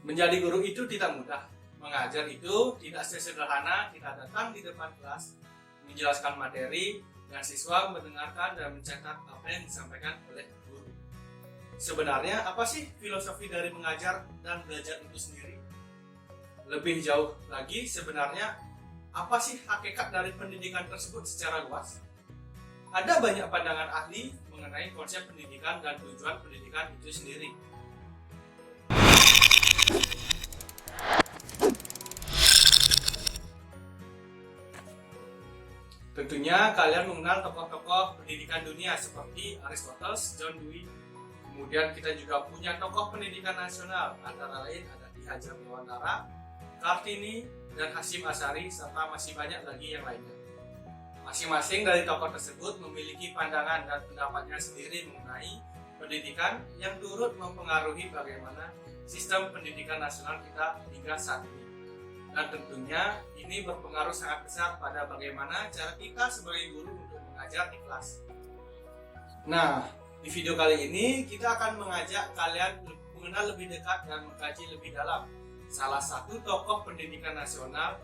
Menjadi guru itu tidak mudah. Mengajar itu tidak sesederhana kita datang di depan kelas, menjelaskan materi, dan siswa mendengarkan dan mencatat apa yang disampaikan oleh guru. Sebenarnya apa sih filosofi dari mengajar dan belajar itu sendiri? Lebih jauh lagi, sebenarnya apa sih hakikat dari pendidikan tersebut secara luas? Ada banyak pandangan ahli mengenai konsep pendidikan dan tujuan pendidikan itu sendiri. Tentunya kalian mengenal tokoh-tokoh pendidikan dunia seperti Aristoteles, John Dewey. Kemudian kita juga punya tokoh pendidikan nasional, antara lain ada Ki Hajar Dewantara, Kartini, dan Hasyim Asy'ari, serta masih banyak lagi yang lainnya. Masing-masing dari tokoh tersebut memiliki pandangan dan pendapatnya sendiri mengenai pendidikan yang turut mempengaruhi bagaimana sistem pendidikan nasional kita hingga saat ini. Dan tentunya ini berpengaruh sangat besar pada bagaimana cara kita sebagai guru untuk mengajar di kelas. Nah, di video kali ini kita akan mengajak kalian mengenal lebih dekat dan mengkaji lebih dalam salah satu tokoh pendidikan nasional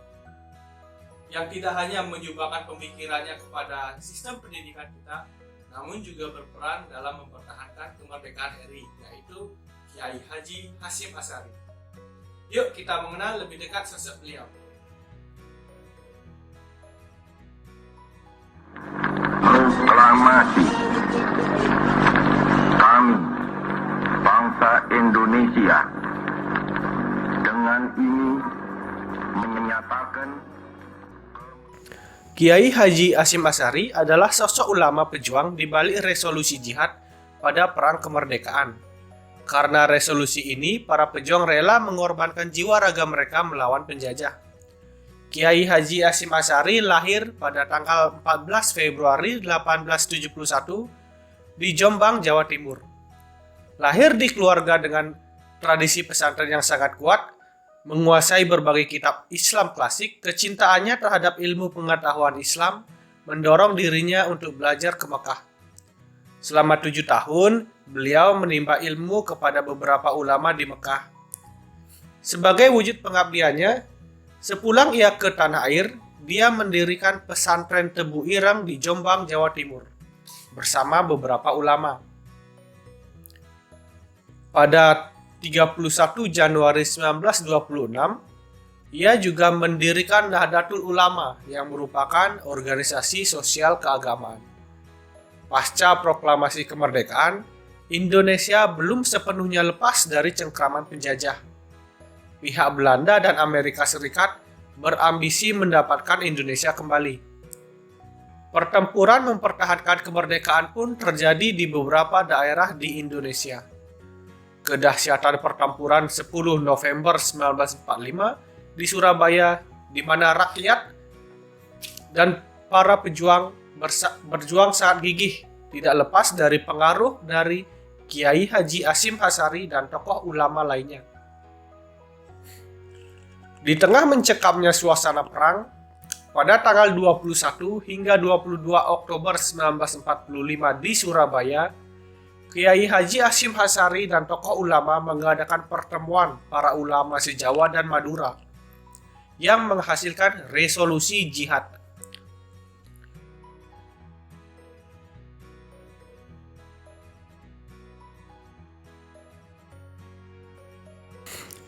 yang tidak hanya menyumbangkan pemikirannya kepada sistem pendidikan kita, namun juga berperan dalam mempertahankan kemerdekaan RI, yaitu Kiai Haji Hasyim Asy'ari. Yuk kita mengenal lebih dekat sosok beliau. Proklamasi kami, bangsa Indonesia, dengan ini menyatakan Kiai Haji Hasyim Asy'ari adalah sosok ulama pejuang di balik resolusi jihad pada Perang Kemerdekaan. Karena resolusi ini, para pejuang rela mengorbankan jiwa raga mereka melawan penjajah. Kiai Haji Hasyim Asy'ari lahir pada tanggal 14 Februari 1871 di Jombang, Jawa Timur. Lahir di keluarga dengan tradisi pesantren yang sangat kuat, menguasai berbagai kitab Islam klasik, kecintaannya terhadap ilmu pengetahuan Islam mendorong dirinya untuk belajar ke Mekah. Selama 7 tahun, beliau menimba ilmu kepada beberapa ulama di Mekah. Sebagai wujud pengabdiannya, sepulang ia ke tanah air, dia mendirikan pesantren Tebu Ireng di Jombang, Jawa Timur, bersama beberapa ulama. Pada 31 Januari 1926, ia juga mendirikan Nahdlatul Ulama yang merupakan organisasi sosial keagamaan. Pasca proklamasi kemerdekaan, Indonesia belum sepenuhnya lepas dari cengkraman penjajah. Pihak Belanda dan Amerika Serikat berambisi mendapatkan Indonesia kembali. Pertempuran mempertahankan kemerdekaan pun terjadi di beberapa daerah di Indonesia. Kedahsyatan pertempuran 10 November 1945 di Surabaya, di mana rakyat dan para pejuang berjuang sangat gigih, tidak lepas dari pengaruh dari Kiai Haji Hasyim Asy'ari dan tokoh ulama lainnya. Di tengah mencekamnya suasana perang, pada tanggal 21 hingga 22 Oktober 1945 di Surabaya, Kiai Haji Hasyim Asy'ari dan tokoh ulama mengadakan pertemuan para ulama se-Jawa dan Madura yang menghasilkan resolusi jihad.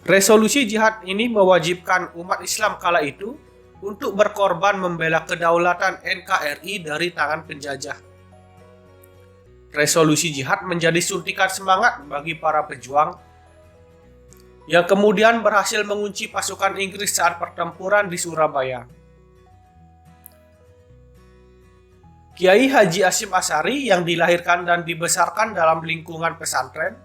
Resolusi jihad ini mewajibkan umat Islam kala itu untuk berkorban membela kedaulatan NKRI dari tangan penjajah. Resolusi jihad menjadi suntikan semangat bagi para pejuang yang kemudian berhasil mengunci pasukan Inggris saat pertempuran di Surabaya. Kiai Haji Hasyim Asy'ari yang dilahirkan dan dibesarkan dalam lingkungan pesantren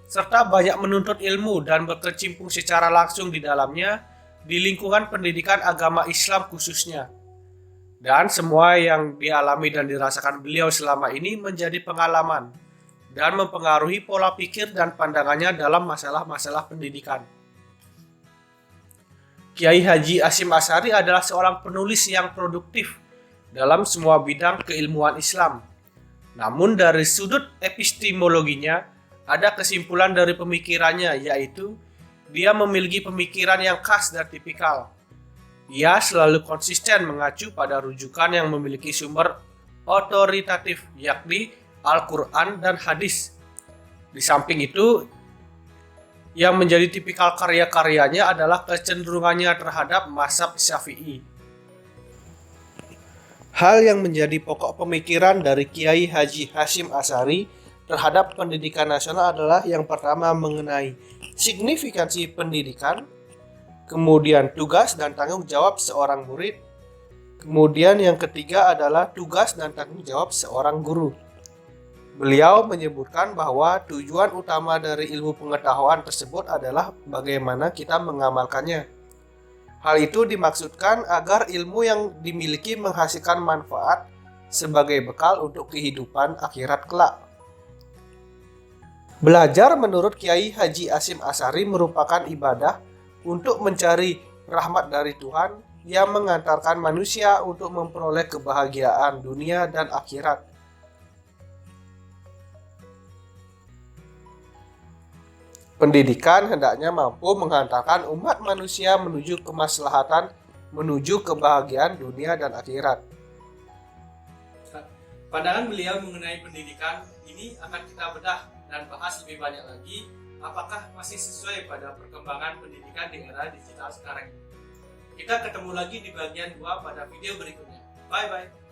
serta banyak menuntut ilmu dan berkecimpung secara langsung di dalamnya di lingkungan pendidikan agama Islam khususnya. Dan semua yang dialami dan dirasakan beliau selama ini menjadi pengalaman dan mempengaruhi pola pikir dan pandangannya dalam masalah-masalah pendidikan. Kiai Haji Hasyim Asy'ari adalah seorang penulis yang produktif dalam semua bidang keilmuan Islam. Namun dari sudut epistemologinya, ada kesimpulan dari pemikirannya, yaitu dia memiliki pemikiran yang khas dan tipikal. Ia selalu konsisten mengacu pada rujukan yang memiliki sumber otoritatif, yakni Al-Quran dan hadis. Di samping itu, yang menjadi tipikal karya-karyanya adalah kecenderungannya terhadap mazhab Syafi'i. Hal yang menjadi pokok pemikiran dari Kiai Haji Hasyim Asy'ari terhadap pendidikan nasional adalah yang pertama mengenai signifikansi pendidikan, kemudian tugas dan tanggung jawab seorang murid, kemudian yang ketiga adalah tugas dan tanggung jawab seorang guru. Beliau menyebutkan bahwa tujuan utama dari ilmu pengetahuan tersebut adalah bagaimana kita mengamalkannya. Hal itu dimaksudkan agar ilmu yang dimiliki menghasilkan manfaat sebagai bekal untuk kehidupan akhirat kelak. Belajar menurut Kiai Haji Hasyim Asy'ari merupakan ibadah untuk mencari rahmat dari Tuhan yang mengantarkan manusia untuk memperoleh kebahagiaan dunia dan akhirat. Pendidikan hendaknya mampu menghantarkan umat manusia menuju kemaslahatan, menuju kebahagiaan dunia dan akhirat. Pandangan beliau mengenai pendidikan ini akan kita bedah dan bahas lebih banyak lagi apakah masih sesuai pada perkembangan pendidikan di era digital sekarang. Kita ketemu lagi di bagian 2 pada video berikutnya. Bye-bye.